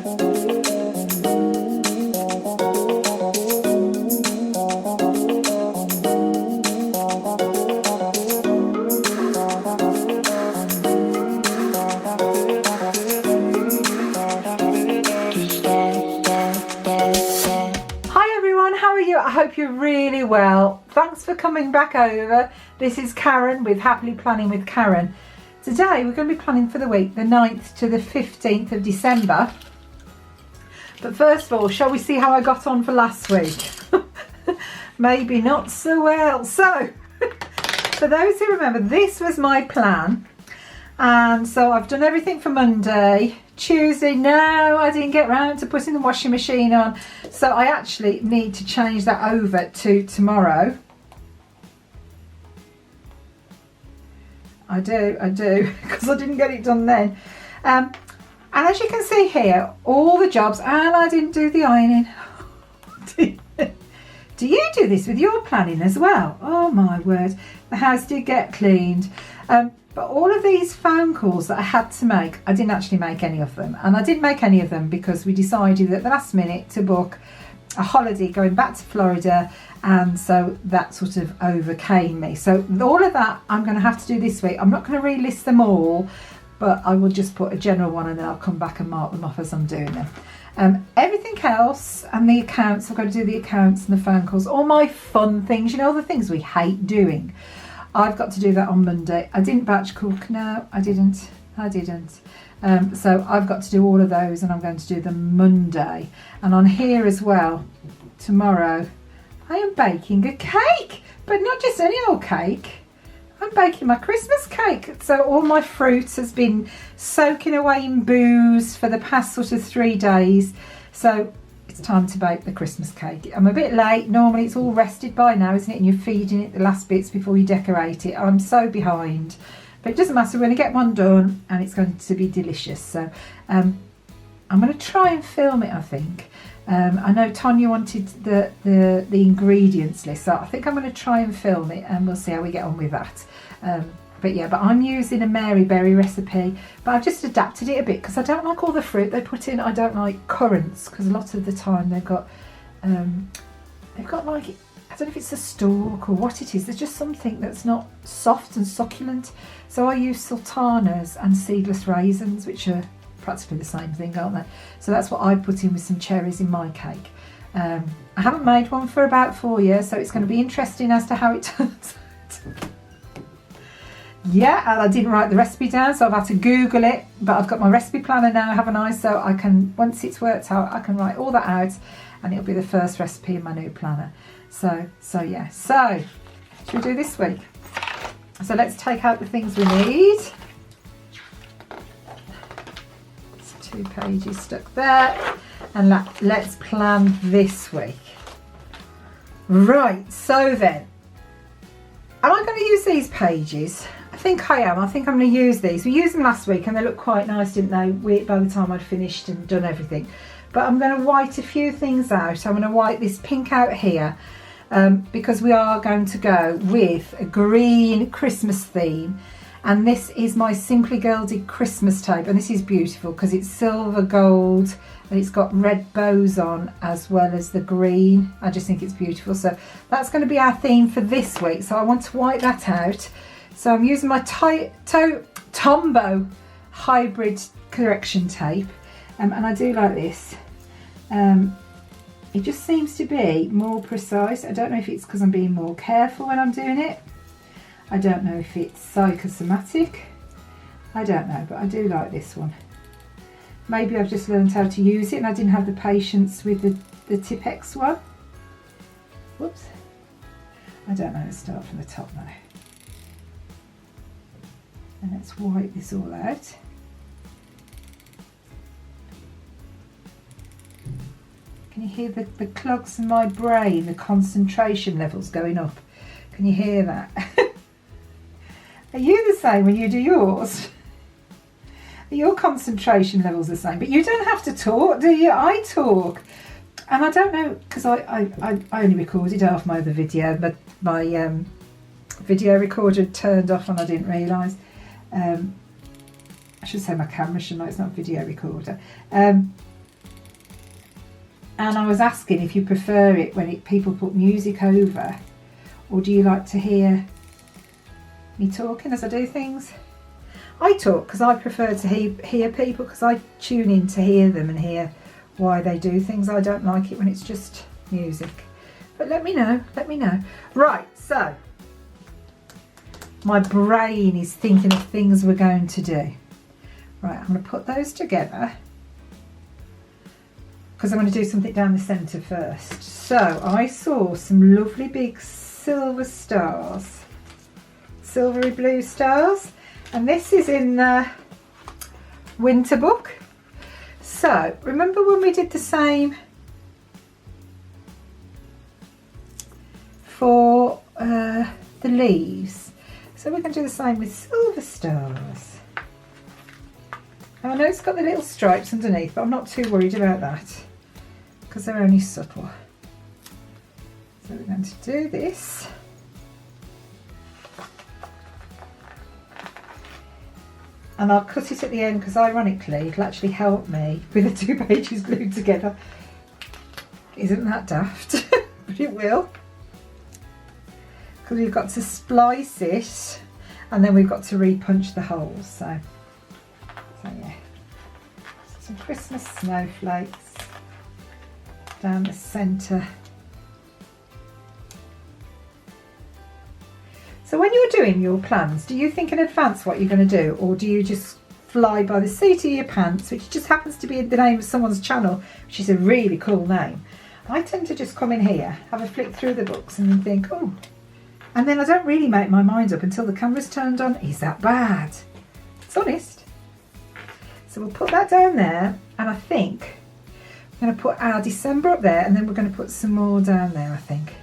I hope you're really well. Thanks for coming back over. This is Karen with Happily Planning with Karen. Today we're going to be planning for the week the 9th to the 15th of December. But first of all, shall we see how I got on for last week? Maybe not so well. So, for those who remember, this was my plan. And so I've done everything for Monday. Tuesday, no, I didn't get round to putting the washing machine on. So I actually need to change that over to tomorrow. I do, because I didn't get it done then. And as you can see here, all the jobs, and I didn't do the ironing. Do you do this with your planning as well? Oh my word, the house did get cleaned. But all of these phone calls that I had to make, I didn't actually make any of them. And I didn't make any of them because we decided at the last minute to book a holiday going back to Florida. And so that sort of overcame me. So all of that I'm going to have to do this week. I'm not going to relist them all, but I will just put a general one and then I'll come back and mark them off as I'm doing them. Everything else and the accounts, I've got to do the accounts and the phone calls, all my fun things, you know, the things we hate doing. I've got to do that on Monday. I didn't batch cook, no, I didn't. So I've got to do all of those and I'm going to do them Monday. And on here as well, tomorrow, I am baking a cake, but not just any old cake. I'm baking my Christmas cake. So all my fruit has been soaking away in booze for the past sort of 3 days. So it's time to bake the Christmas cake. I'm a bit late. Normally it's all rested by now, isn't it? And you're feeding it the last bits before you decorate it. I'm so behind. But it doesn't matter. We're going to get one done and it's going to be delicious. So I'm going to try and film it, I think. I know Tonya wanted the ingredients list, so I think I'm going to try and film it and we'll see how we get on with that. But I'm using a Mary Berry recipe, but I've just adapted it a bit because I don't like all the fruit they put in. I don't like currants because a lot of the time they've got like, I don't know if it's a stalk or what it is. There's just something that's not soft and succulent. So I use sultanas and seedless raisins, which are practically the same thing, aren't they? So that's what I put in with some cherries in my cake. I haven't made one for about 4 years, so it's going to be interesting as to how it turns out. Yeah, and I didn't write the recipe down, so I've had to Google it, but I've got my recipe planner now, haven't I? So I can, once it's worked out, I can write all that out and it'll be the first recipe in my new planner. So yeah. So, should we do this week? So let's take out the things we need. 2 pages stuck there. And let's plan this week. Right, so then, am I going to use these pages? I think I am. I think I'm going to use these. We used them last week and they looked quite nice, didn't they? By the time I'd finished and done everything. But I'm going to white a few things out. I'm going to white this pink out here because we are going to go with a green Christmas theme. And this is my Simply Gilded Christmas tape. And this is beautiful because it's silver gold and it's got red bows on as well as the green. I just think it's beautiful. So that's going to be our theme for this week. So I want to white that out. So I'm using my Tombow hybrid correction tape. And I do like this. It just seems to be more precise. I don't know if it's because I'm being more careful when I'm doing it. I don't know if it's psychosomatic. I don't know, but I do like this one. Maybe I've just learned how to use it and I didn't have the patience with the Tipex one. Whoops. I don't know, let's start from the top now. And let's wipe this all out. Can you hear the clogs in my brain, the concentration levels going up? Can you hear that? Are you the same when you do yours? Are your concentration levels the same? But you don't have to talk, do you? I talk. And I don't know, because I only recorded half my other video, but my video recorder turned off and I didn't realise. I should say my camera, shouldn't I? It's not a video recorder. And I was asking if you prefer it when people put music over, or do you like to hear me talking as I do things? I talk because I prefer to hear people, because I tune in to hear them and hear why they do things. I don't like it when it's just music. But let me know, let me know. Right, so my brain is thinking of things we're going to do. Right, I'm going to put those together because I'm going to do something down the centre first. So I saw some lovely big silver stars, silvery blue stars, and this is in the winter book. So remember when we did the same for the leaves? So we're going to do the same with silver stars. Now, I know it's got the little stripes underneath, but I'm not too worried about that because they're only subtle. So we're going to do this. And I'll cut it at the end because ironically it'll actually help me with the 2 pages glued together. Isn't that daft? But it will. Because we've got to splice it and then we've got to re-punch the holes. So yeah. Some Christmas snowflakes down the centre. So when you're doing your plans, do you think in advance what you're going to do, or do you just fly by the seat of your pants, which just happens to be the name of someone's channel, which is a really cool name? I tend to just come in here, have a flick through the books and think, oh, and then I don't really make my mind up until the camera's turned on. Is that bad? It's honest. So we'll put that down there, and I think I'm going to put our December up there, and then we're going to put some more down there, I think.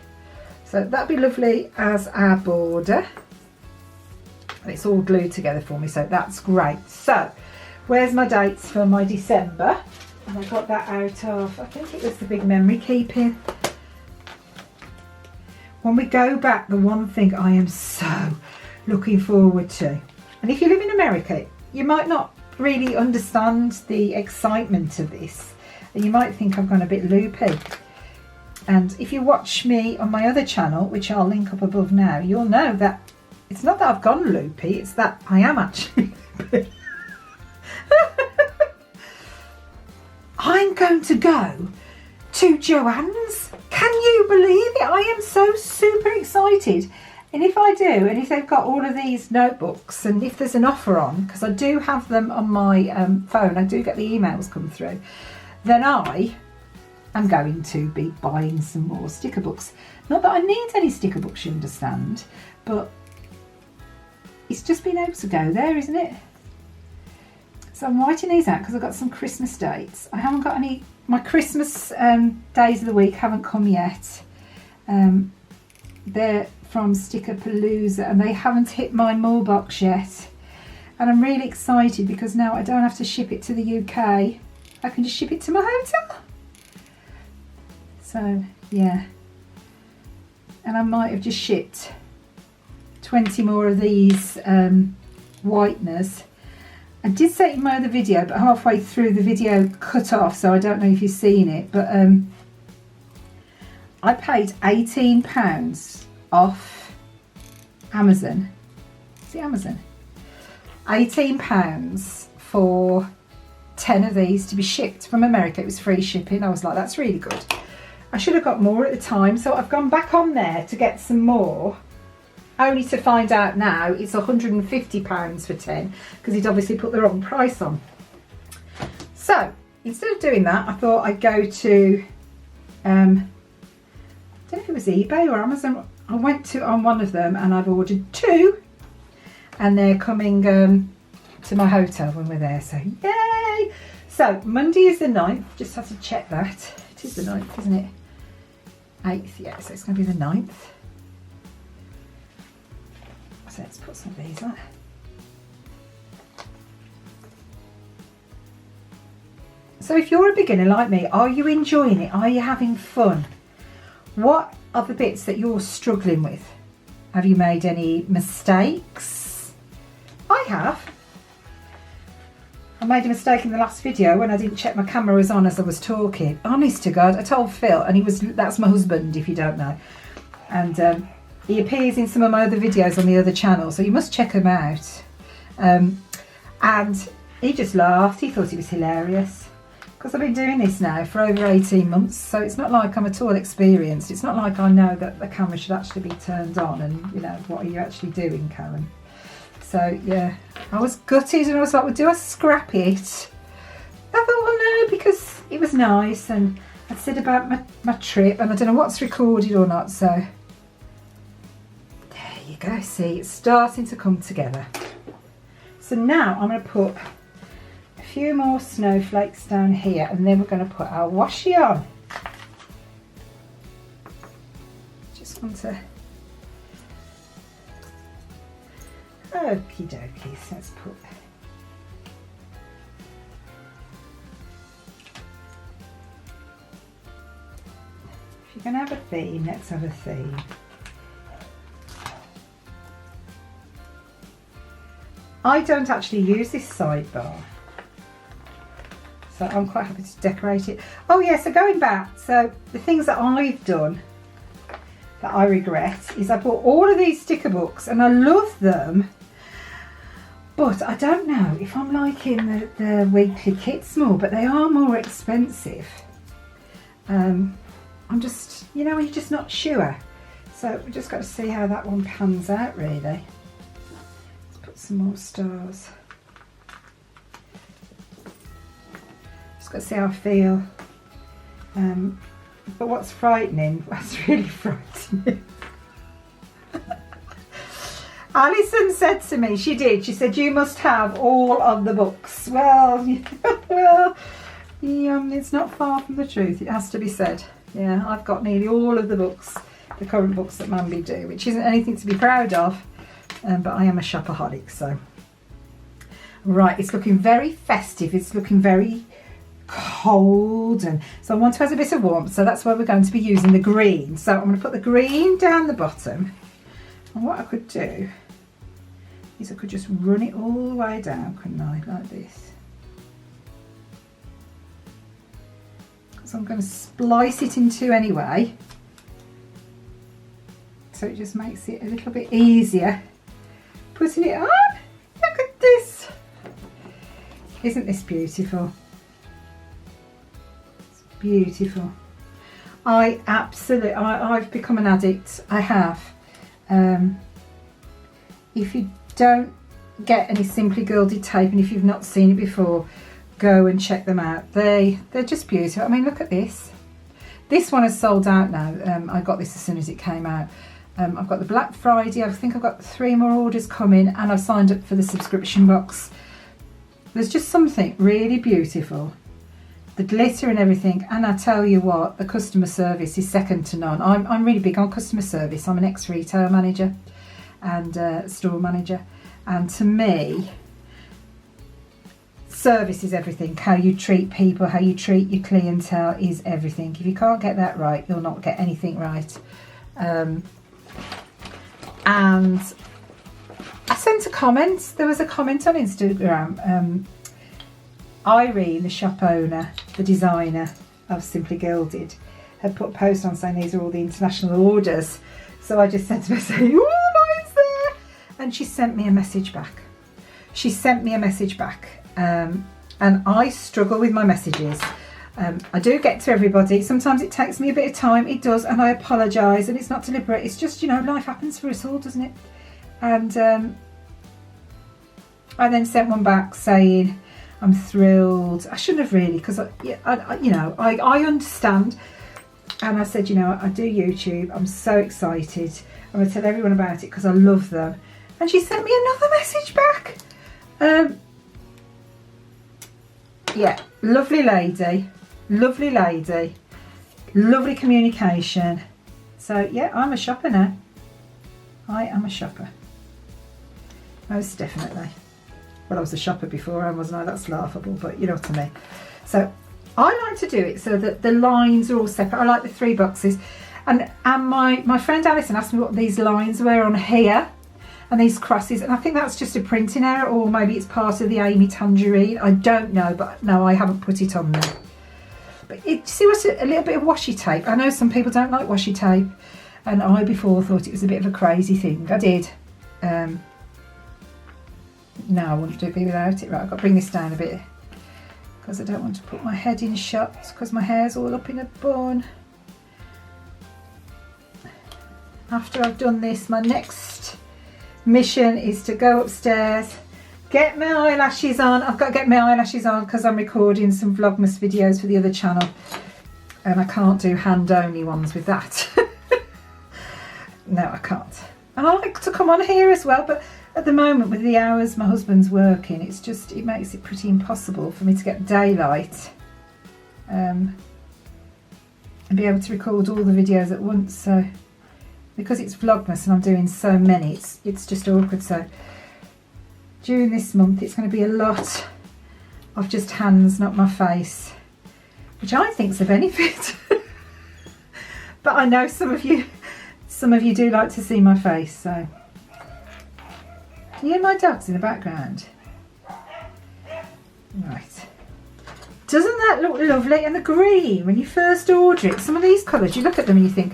So that'd be lovely as our border. And it's all glued together for me, so that's great. So where's my dates for my December? And I got that out of, I think it was the big memory keeping. When we go back, the one thing I am so looking forward to, and if you live in America, you might not really understand the excitement of this, and you might think I've gone a bit loopy. And if you watch me on my other channel, which I'll link up above now, you'll know that it's not that I've gone loopy, it's that I am actually loopy. I'm going to go to Joann's. Can you believe it? I am so super excited. And if I do, and if they've got all of these notebooks, and if there's an offer on, because I do have them on my phone, I do get the emails come through, then I am going to be buying some more sticker books. Not that I need any sticker books, you understand, but it's just been able to go there, isn't it? So I'm writing these out because I've got some Christmas dates. I haven't got any, my Christmas days of the week haven't come yet. They're from Sticker Palooza and they haven't hit my mailbox yet. And I'm really excited because now I don't have to ship it to the UK. I can just ship it to my hotel. So yeah, and I might have just shipped 20 more of these whiteners. I did say it in my other video, but halfway through the video cut off, so I don't know if you've seen it, but I paid £18 off Amazon. Is it Amazon? £18 for 10 of these to be shipped from America. It was free shipping. I was like, that's really good. I should have got more at the time, so I've gone back on there to get some more, only to find out now it's £150 for 10 because he'd obviously put the wrong price on. So instead of doing that, I thought I'd go to I don't know if it was eBay or Amazon. I went to on one of them and I've ordered 2 and they're coming to my hotel when we're there, so yay. So Monday is the 9th, just have to check that. It is the 9th, isn't it? 8th, yeah, so it's going to be the 9th. So let's put some of these on. So if you're a beginner like me, are you enjoying it? Are you having fun? What are the bits that you're struggling with? Have you made any mistakes? I have. I made a mistake in the last video when I didn't check my camera was on as I was talking. Honest to God, I told Phil, and that's my husband if you don't know. And he appears in some of my other videos on the other channel, so you must check him out. And he just laughed, he thought it was hilarious. Because I've been doing this now for over 18 months, so it's not like I'm at all experienced. It's not like I know that the camera should actually be turned on and, you know, what are you actually doing, Karen? So, yeah, I was gutted and I was like, well, do I scrap it? I thought, well, no, because it was nice and I'd said about my trip and I don't know what's recorded or not, so there you go, see, it's starting to come together. So now I'm going to put a few more snowflakes down here and then we're going to put our washi on. Just want to... Okie dokie, so let's put... If you're going to have a theme, let's have a theme. I don't actually use this sidebar, so I'm quite happy to decorate it. Oh yeah, so going back, so the things that I've done that I regret is I bought all of these sticker books and I love them, but I don't know if I'm liking the weekly kits more, but they are more expensive. I'm just, you know, when you're just not sure. So we've just got to see how that one pans out really. Let's put some more stars. Just got to see how I feel. But what's frightening, what's really frightening. Alison said to me, she said, you must have all of the books. Well, it's not far from the truth, it has to be said. Yeah, I've got nearly all of the books, the current books that MAMBI do, which isn't anything to be proud of, but I am a shopaholic, so. Right, it's looking very festive, it's looking very cold, and so I want to have a bit of warmth, so that's why we're going to be using the green. So I'm going to put the green down the bottom, and what I could do is I could just run it all the way down, couldn't I, like this. Because I'm going to splice it in two anyway, so it just makes it a little bit easier putting it on. Look at this, isn't this beautiful? It's beautiful. I've become an addict, I have. If you don't get any Simply Gilded tape, and if you've not seen it before, go and check them out. They're just beautiful. I mean, look at this. This one is sold out now. I got this as soon as it came out. I've got the Black Friday. I think I've got 3 more orders coming, and I've signed up for the subscription box. There's just something really beautiful. The glitter and everything, and I tell you what, the customer service is second to none. I'm really big on customer service. I'm an ex-retail manager and store manager, and to me, service is everything. How you treat people, how you treat your clientele is everything. If you can't get that right, you'll not get anything right. And I sent a comment. There was a comment on Instagram. Irene, the shop owner, the designer of Simply Gilded, had put a post on saying these are all the international orders. So I just sent her saying, oh, mine's there. And she sent me a message back. She sent me a message back. And I struggle with my messages. I do get to everybody. Sometimes it takes me a bit of time. It does. And I apologise. And it's not deliberate. It's just, you know, life happens for us all, doesn't it? And I then sent one back saying, I'm thrilled. I shouldn't have really, because I understand. And I said, you know, I do YouTube. I'm so excited. I'm going to tell everyone about it because I love them. And she sent me another message back. Yeah, lovely lady, lovely communication. So yeah, I'm a shopper now. I am a shopper. Most definitely. Well, I was a shopper before, wasn't I? That's laughable, but you know what I mean. So I like to do it so that the lines are all separate. I like the 3 boxes. And my friend Alison asked me what these lines were on here. and these crosses, and I think that's just a printing error, or maybe it's part of the Amy Tangerine. I don't know, but no, I haven't put it on there. But see what's a little bit of washi tape. I know some people don't like washi tape, and I before thought it was a bit of a crazy thing. I did. No, I wouldn't do it without it. Right, I've got to bring this down a bit because I don't want to put my head in shots because my hair's all up in a bun. After I've done this, my next mission is to go upstairs, get my eyelashes on. I've got to get my eyelashes on because I'm recording some Vlogmas videos for the other channel, and I can't do hand only ones with that. No, I can't. And I like to come on here as well, but at the moment with the hours my husband's working, it makes it pretty impossible for me to get daylight and be able to record all the videos at once. So because it's Vlogmas and I'm doing so many, it's just awkward. So during this month it's going to be a lot of just hands, not my face, which I think's a benefit. But I know some of you do like to see my face. So can you hear my dogs in the background? Right. Doesn't that look lovely? And the green, when you first order it, some of these colours, you look at them and you think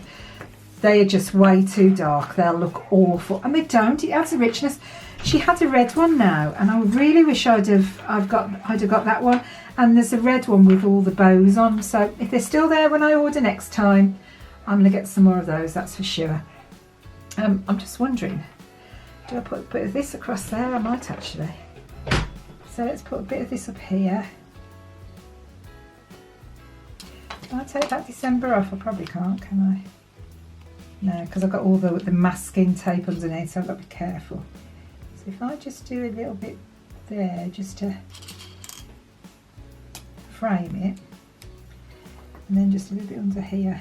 they are just way too dark. They'll look awful, and they don't. It adds a richness. She had a red one now, and I really wish I'd have got that one. And there's a red one with all the bows on. So if they're still there when I order next time, I'm going to get some more of those, that's for sure. I'm just wondering, do I put a bit of this across there? I might actually. So let's put a bit of this up here. Can I take that December off? I probably can't, can I? No, because I've got all the masking tape underneath, so I've got to be careful. So if I just do a little bit there, just to frame it, and then just a little bit under here.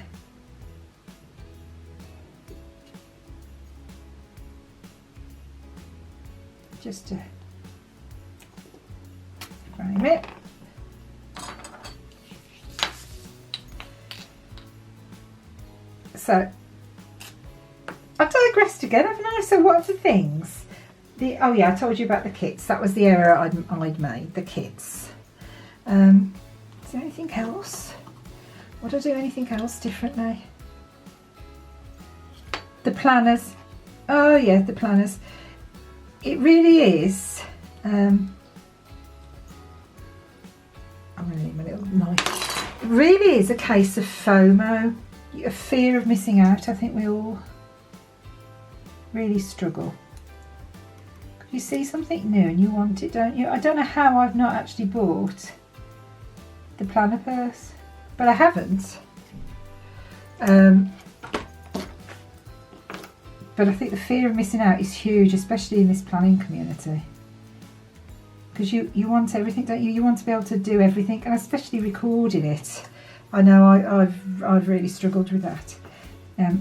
Just to frame it. So I've digressed again, haven't I? So what are the things? Oh yeah, I told you about the kits. That was the error I'd made, the kits. Is there anything else? Would I do anything else differently? The planners. Oh yeah, the planners. It really is. I'm going to need my little knife. It really is a case of FOMO, a fear of missing out. I think we all really struggle. You see something new and you want it, don't you? I don't know how I've not actually bought the planner purse, but I haven't. But I think the fear of missing out is huge, especially in this planning community. Because you want everything, don't you? You want to be able to do everything, and especially recording it. I know I've really struggled with that.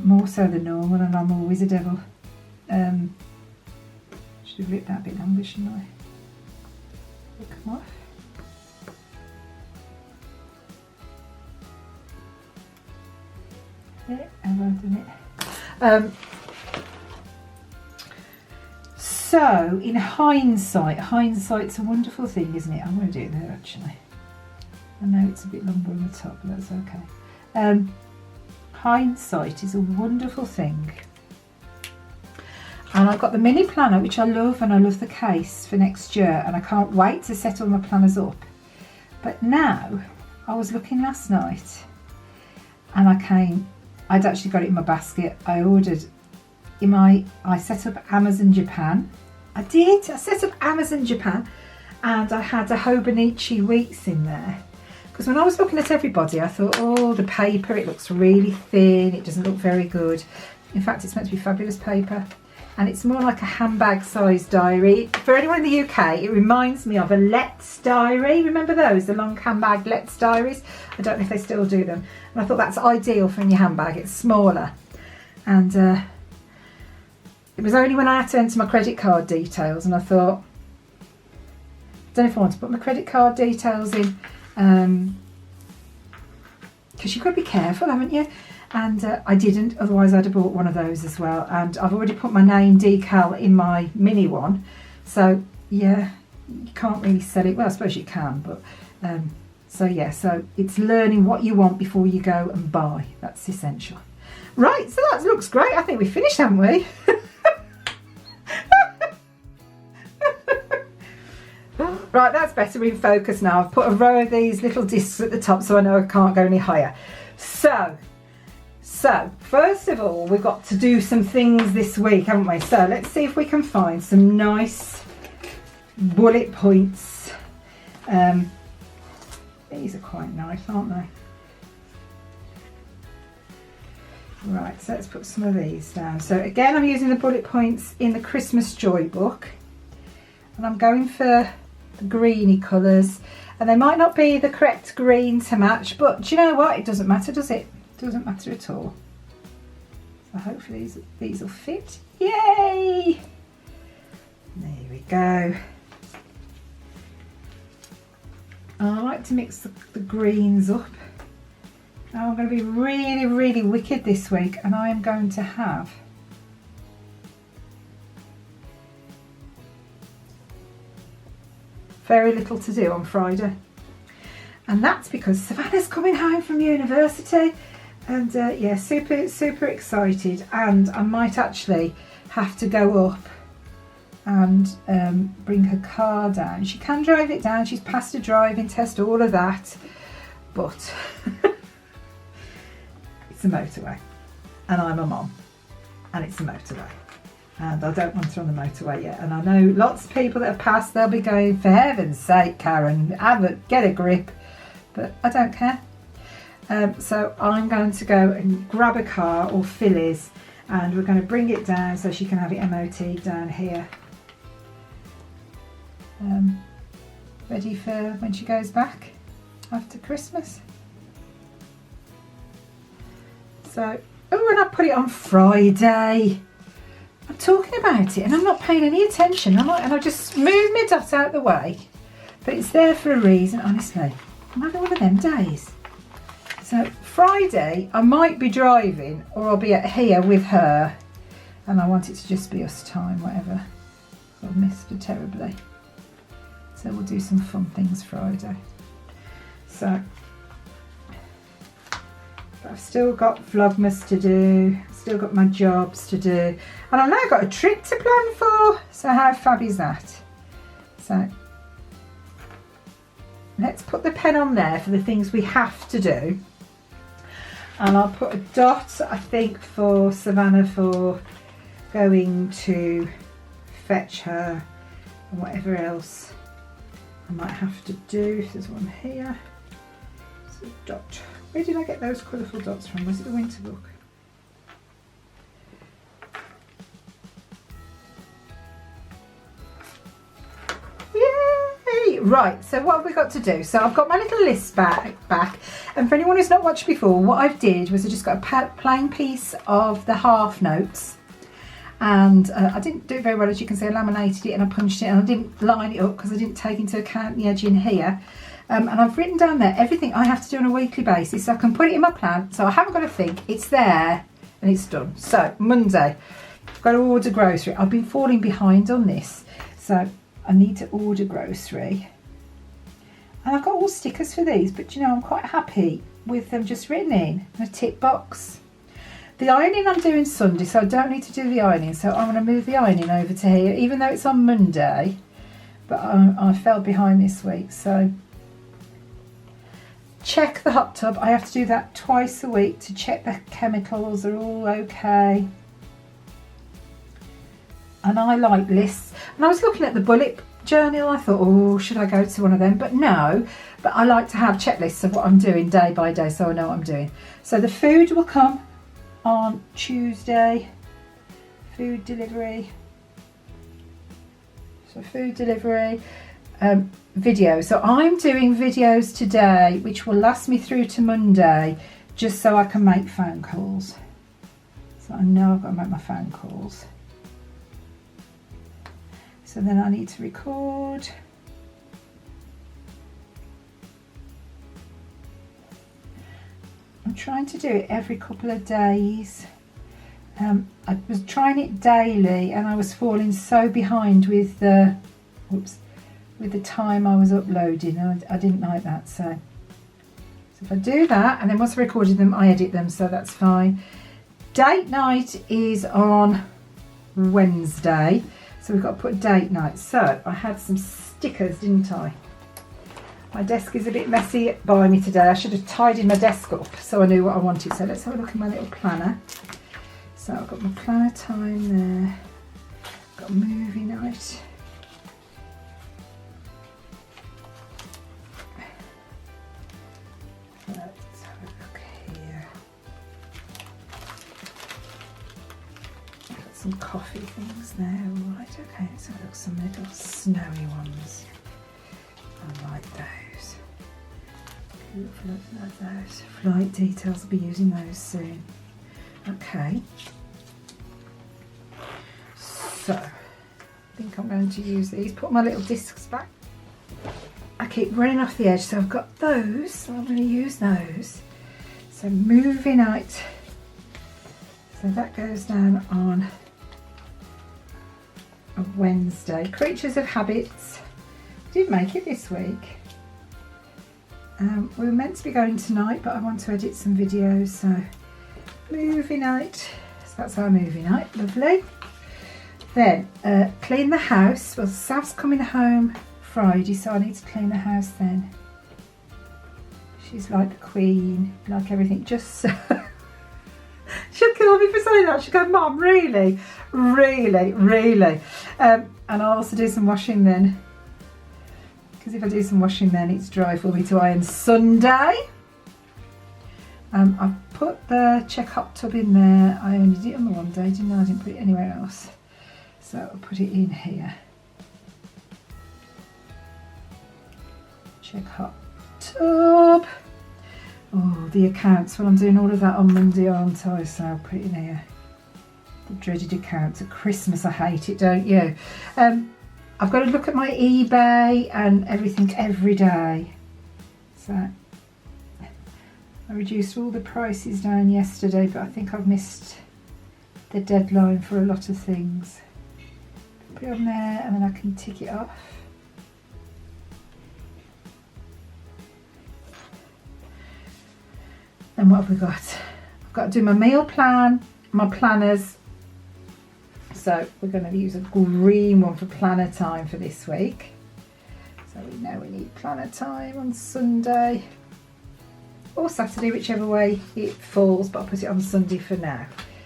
More so than normal, and I'm always a devil. Should have ripped that a bit longer, shouldn't I? Will it come off? Yeah, I've done it. So, in hindsight's a wonderful thing, isn't it? I'm going to do it there actually. I know it's a bit longer on the top, but that's okay. Hindsight is a wonderful thing. And I've got the mini planner, which I love, and I love the case for next year, and I can't wait to set all my planners up. But now, I was looking last night, and I'd actually got it in my basket. I set up Amazon Japan. I set up Amazon Japan, and I had a Hobonichi Weeks in there. Because when I was looking at everybody, I thought, oh, the paper, it looks really thin, it doesn't look very good. In fact, it's meant to be fabulous paper. And it's more like a handbag sized diary. For anyone in the UK, it reminds me of a Let's diary. Remember those, the long handbag Let's diaries? I don't know if they still do them. And I thought that's ideal for in your handbag. It's smaller. And it was only when I had to enter my credit card details, and I thought, I don't know if I want to put my credit card details in, because you've got to be careful, haven't you? and I didn't, otherwise I'd have bought one of those as well. And I've already put my name decal in my mini one, so yeah, you can't really sell it. Well, I suppose you can, but so yeah, so it's learning what you want before you go and buy. That's essential. Right, so that looks great. I think we finished, haven't we? Right, that's better in focus now. I've put a row of these little discs at the top so I know I can't go any higher. So first of all, we've got to do some things this week, haven't we? So let's see if we can find some nice bullet points. These are quite nice, aren't they? Right, so let's put some of these down. So again, I'm using the bullet points in the Christmas Joy book, and I'm going for the greeny colours, and they might not be the correct green to match, but do you know what? It doesn't matter, does it? It doesn't matter at all. So hopefully these will fit. Yay! There we go. I like to mix the greens up. Now I'm going to be really, really wicked this week, and I am going to have very little to do on Friday. And that's because Savannah's coming home from university, and yeah, super excited. And I might actually have to go up and bring her car down. She can drive it down, she's passed a driving test, all of that, but it's a motorway, and I'm a mom, and it's a motorway, and I don't want her on the motorway yet. And I know lots of people that have passed, they'll be going, for heaven's sake, Karen, get a grip, but I don't care. So I'm going to go and grab a car or Philly's, and we're going to bring it down so she can have it MOT down here, ready for when she goes back after Christmas. So, oh, and I put it on Friday. I'm talking about it and I'm not paying any attention. And I just moved my dot out the way, but it's there for a reason. Honestly, I'm having one of them days. So Friday I might be driving, or I'll be at here with her, and I want it to just be us time, whatever. I've missed her terribly. So we'll do some fun things Friday. So I've still got Vlogmas to do, still got my jobs to do, and I've now got a trip to plan for. So how fab is that? So let's put the pen on there for the things we have to do. And I'll put a dot, I think, for Savannah for going to fetch her and whatever else I might have to do. There's one here. It's a dot. Where did I get those colourful dots from? Was it the winter book? Yay! Right, so what have we got to do? So I've got my little list back, and for anyone who's not watched before, what I did was I just got a plain piece of the half notes, and I didn't do it very well, as you can see. I laminated it and I punched it, and I didn't line it up because I didn't take into account the edge in here. And I've written down there everything I have to do on a weekly basis, so I can put it in my plan, so I haven't got to think, it's there and it's done. So Monday, I've got to order grocery. I've been falling behind on this, so I need to order grocery. And I've got all stickers for these, but you know, I'm quite happy with them just written in a tick box. The ironing I'm doing Sunday, so I don't need to do the ironing, so I'm going to move the ironing over to here, even though it's on Monday, but I fell behind this week. So check the hot tub. I have to do that twice a week to check the chemicals are all okay. And I like lists. And I was looking at the bullet journal. I thought, oh, should I go to one of them? But no. But I like to have checklists of what I'm doing day by day, so I know what I'm doing. So the food will come on Tuesday. Food delivery. So food delivery. Video. So I'm doing videos today which will last me through to Monday, just so I can make phone calls. So I know I've got to make my phone calls. So then I need to record. I'm trying to do it every couple of days. I was trying it daily and I was falling so behind with the time I was uploading. I didn't like that, so if I do that, and then once I recorded them I edit them, so that's fine. Date night is on Wednesday, so we've got to put date night. So I had some stickers, didn't I? My desk is a bit messy by me today. I should have tidied my desk up so I knew what I wanted. So let's have a look at my little planner. So I've got my planner time there. Got movie night. Let's have a look here. Got some coffee things there. Right, okay, so I've got some little snowy ones. I like those. Look at those. Flight details, I'll be using those soon. Okay. So, I think I'm going to use these. Put my little discs back. I keep running off the edge, so I've got those, so I'm going to use those. So, movie night. So that goes down on a Wednesday. Creatures of Habits. Did make it this week. We were meant to be going tonight, but I want to edit some videos, so movie night. So that's our movie night, lovely. Then clean the house. Well, Sav's coming home Friday, so I need to clean the house then. She's like the queen, like everything, just so. She'll kill me for saying that. She'll go, Mum, really? Really, really? And I'll also do some washing then. Because if I do some washing then it's dry for me to iron Sunday. I've put the check hot tub in there. I only did it on the one day, didn't I? I didn't put it anywhere else. So I'll put it in here. Check hot tub. Oh, the accounts. Well, I'm doing all of that on Monday, aren't I? So I'll put it in here. The dreaded accounts at Christmas. I hate it, don't you? I've got to look at my eBay and everything every day. So I reduced all the prices down yesterday, but I think I've missed the deadline for a lot of things. Put it on there and then I can tick it off. Then what have we got? I've got to do my meal plan, my planners. So we're going to use a green one for planner time for this week. So we know we need planner time on Sunday or Saturday, whichever way it falls, but I'll put it on Sunday for now.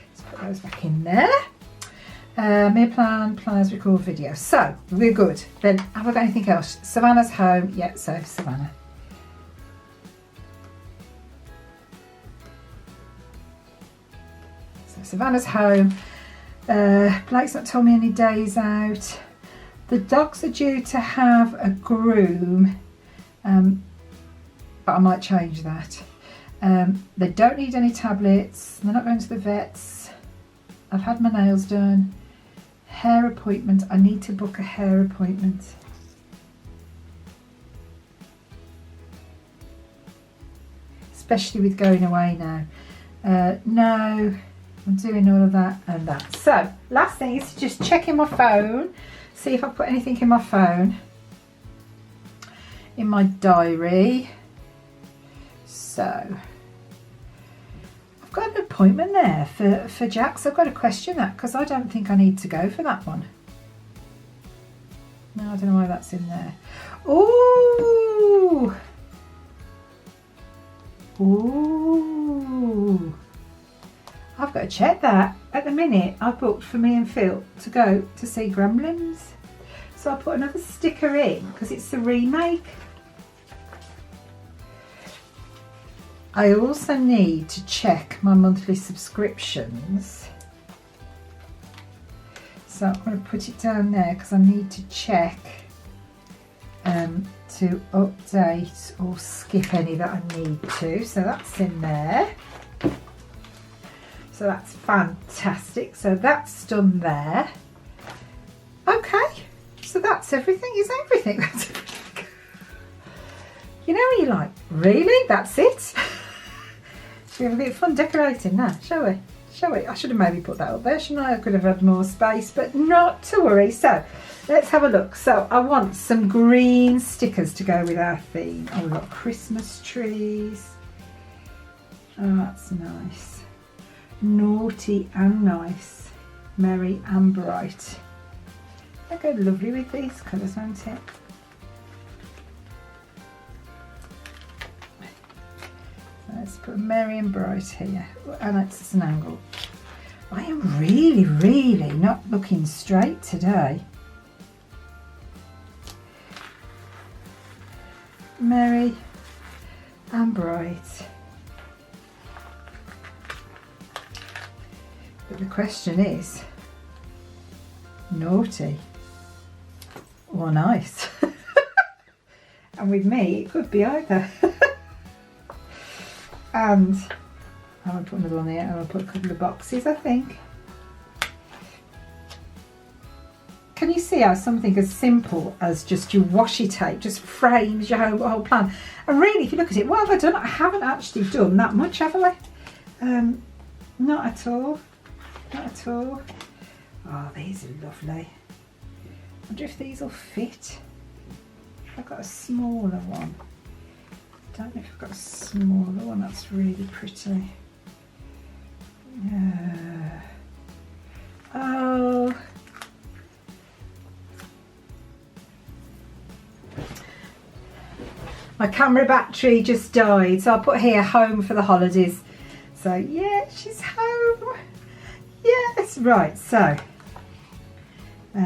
Let's put those back in there. Meal plan, planners, record video. So we're good. Then have I got anything else? Savannah's home. Yeah, so Savannah. So Savannah's home. Blake's not told me any days out. The dogs are due to have a groom, but I might change that. They don't need any tablets. They're not going to the vets. I've had my nails done. Hair appointment. I need to book a hair appointment. Especially with going away now. No. I'm doing all of that and that. So, last thing is just checking my phone, see if I put anything in my phone, in my diary. So, I've got an appointment there for Jax. I've got to question that because I don't think I need to go for that one. No, I don't know why that's in there. Ooh! Ooh! I've got to check that. At the minute, I've booked for me and Phil to go to see Gremlins. So I'll put another sticker in because it's the remake. I also need to check my monthly subscriptions. So I'm going to put it down there because I need to check to update or skip any that I need to. So that's in there. So that's fantastic. So that's done there. Okay. So that's everything. Is everything? That's everything. You know when you're like, really? That's it? we have a bit of fun decorating now, shall we? Shall we? I should have maybe put that up there, shouldn't I? I could have had more space, but not to worry. So let's have a look. So I want some green stickers to go with our theme. Oh, we've got Christmas trees. Oh, that's nice. Naughty and nice. Merry and bright. They go lovely with these colours, won't it? Let's put merry and bright here, and it's an angle. I am really not looking straight today. Merry and bright. But the question is, naughty or nice? And with me, it could be either. And I'm going to put another one here, and I'll put a couple of boxes, I think. Can you see how something as simple as just your washi tape just frames your whole plan? And really, if you look at it, what have I done? I haven't actually done that much, have I? Not at all. Not at all. Oh, these are lovely. I wonder if these will fit. I've got a smaller one. I don't know if I've got a smaller one. That's really pretty. Yeah. Oh. My camera battery just died, so I'll put here home for the holidays. So yeah, she's home. Yes, right. So, what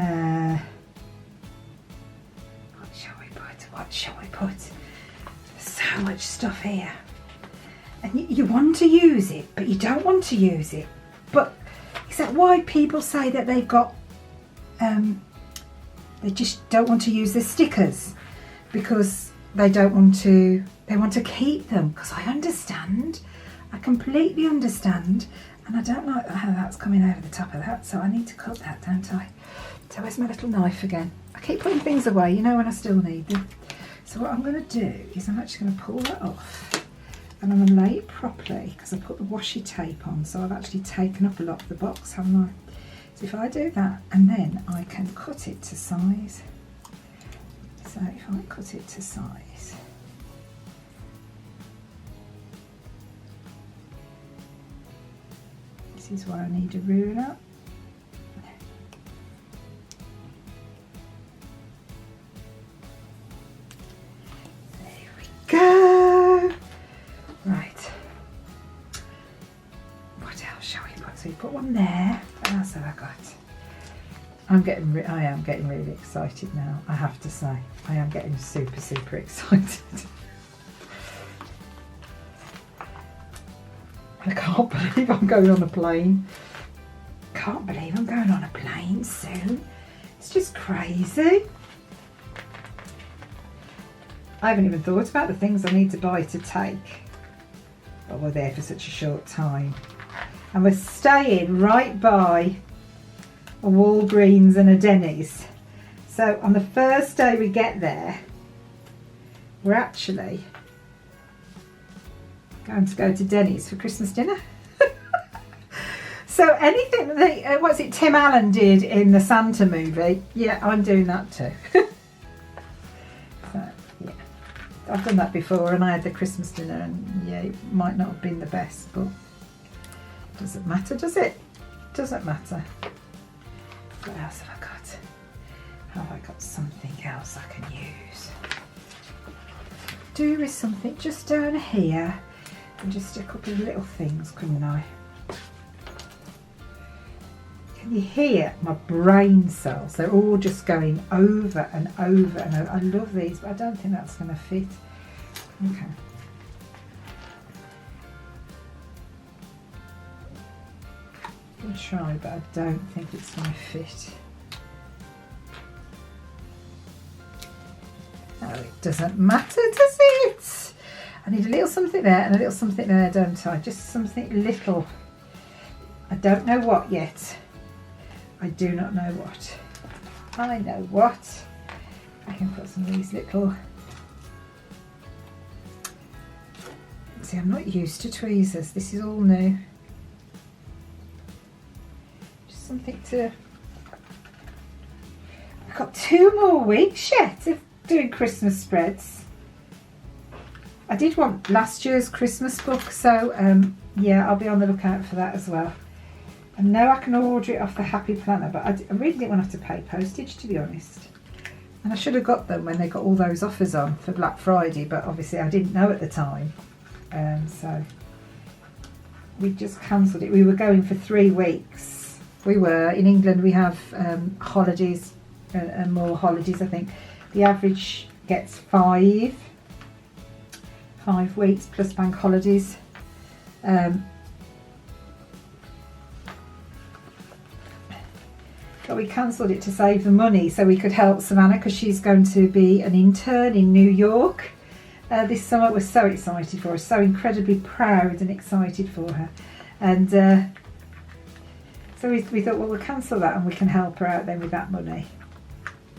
shall we put? What shall we put? So much stuff here, and you want to use it, but you don't want to use it. But is that why people say that they've got they just don't want to use the stickers? Because they don't want to, they want to keep them? Because I understand, I completely understand, and I don't like how that's coming over the top of that, so I need to cut that, don't I? So where's my little knife again? I keep putting things away, you know, when I still need them. So what I'm going to do is I'm actually going to pull that off, and I'm going to lay it properly, because I put the washi tape on, so I've actually taken up a lot of the box, haven't I? So if I do that, and then I can cut it to size. So if I cut it to size, this is where I need a ruler. Go! Right. What else shall we put? So you put one there. What else have I got? I am getting really excited now, I have to say. I am getting super excited. I can't believe I'm going on a plane. Can't believe I'm going on a plane soon. It's just crazy. I haven't even thought about the things I need to buy to take. But we're there for such a short time. And we're staying right by a Walgreens and a Denny's. So on the first day we get there, we're actually going to go to Denny's for Christmas dinner. So anything that, what's it, Tim Allen did in the Santa movie, yeah, I'm doing that too. So, yeah. I've done that before, and I had the Christmas dinner, and yeah, it might not have been the best, but it doesn't matter, does it? Doesn't matter. What else have I got? Have I got something else I can use? Do with something just down here, and just a couple of little things, couldn't I? Can you hear my brain cells? They're all just going over and over and over. I love these, but I don't think that's going to fit. Okay. I'll try, but I don't think it's going to fit. No, it doesn't matter, does it? I need a little something there and a little something there, don't I? Just something little. I don't know what yet. I do not know what. I know what. I can put some of these little See, I'm not used to tweezers. This is all new. Just something to... I've got 2 more weeks yet of doing Christmas spreads. I did want last year's Christmas book, so yeah, I'll be on the lookout for that as well. I know I can order it off the Happy Planner, but I really didn't want to have to pay postage, to be honest. And I should have got them when they got all those offers on for Black Friday, but obviously I didn't know at the time. So we just cancelled it. We were going for 3 weeks. We were, in England we have holidays and more holidays, I think. The average gets 5 weeks plus bank holidays. But we cancelled it to save the money so we could help Savannah, because she's going to be an intern in New York this summer. We're so excited for her, so incredibly proud and excited for her. And so we thought, well, we'll cancel that and we can help her out then with that money,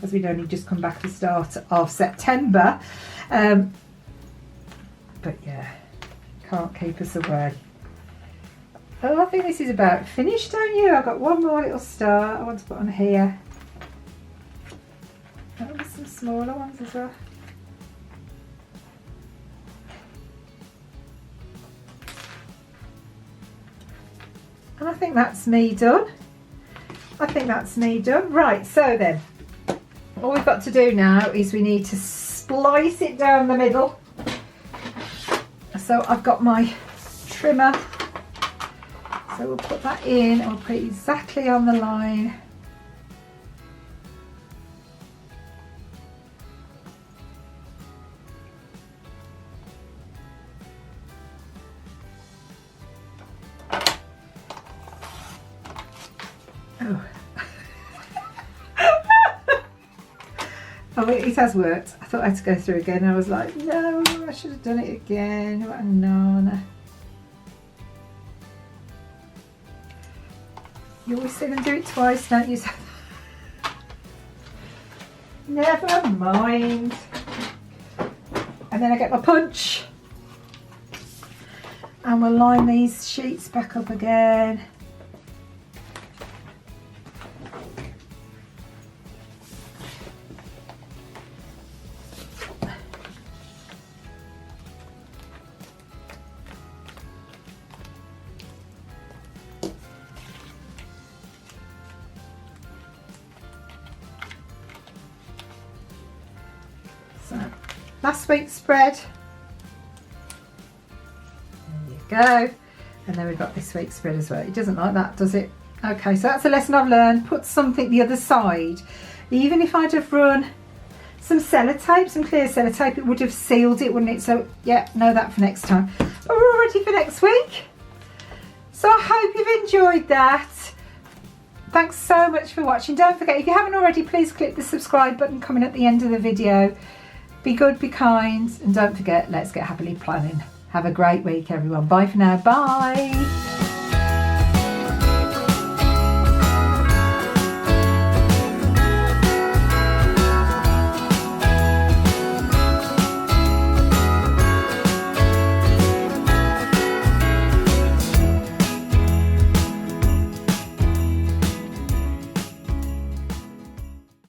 as we'd only just come back at the start of September. But yeah, can't keep us away. Oh, I think this is about finished, don't you? I've got one more little star I want to put on here. Oh, there's some smaller ones as well. And I think that's me done. I think that's me done. Right, so then, all we've got to do now is we need to splice it down the middle. So I've got my trimmer. So we'll put that in and we'll put it exactly on the line. Oh. Oh, it has worked. I thought I had to go through again. I was like, no, I should have done it again. What a nana. You always see them do it twice, don't you? Never mind. And then I get my punch. And we'll line these sheets back up again. So, last week's spread. There you go. And then we've got this week's spread as well. It doesn't like that, does it? Okay, so that's a lesson I've learned. Put something the other side. Even if I'd have run some sellotape, some clear sellotape, it would have sealed it, wouldn't it? So, yeah, know that for next time. But we're all ready for next week. So I hope you've enjoyed that. Thanks so much for watching. Don't forget, if you haven't already, please click the subscribe button coming at the end of the video. Be good, be kind, and don't forget, let's get happily planning. Have a great week, everyone. Bye for now. Bye.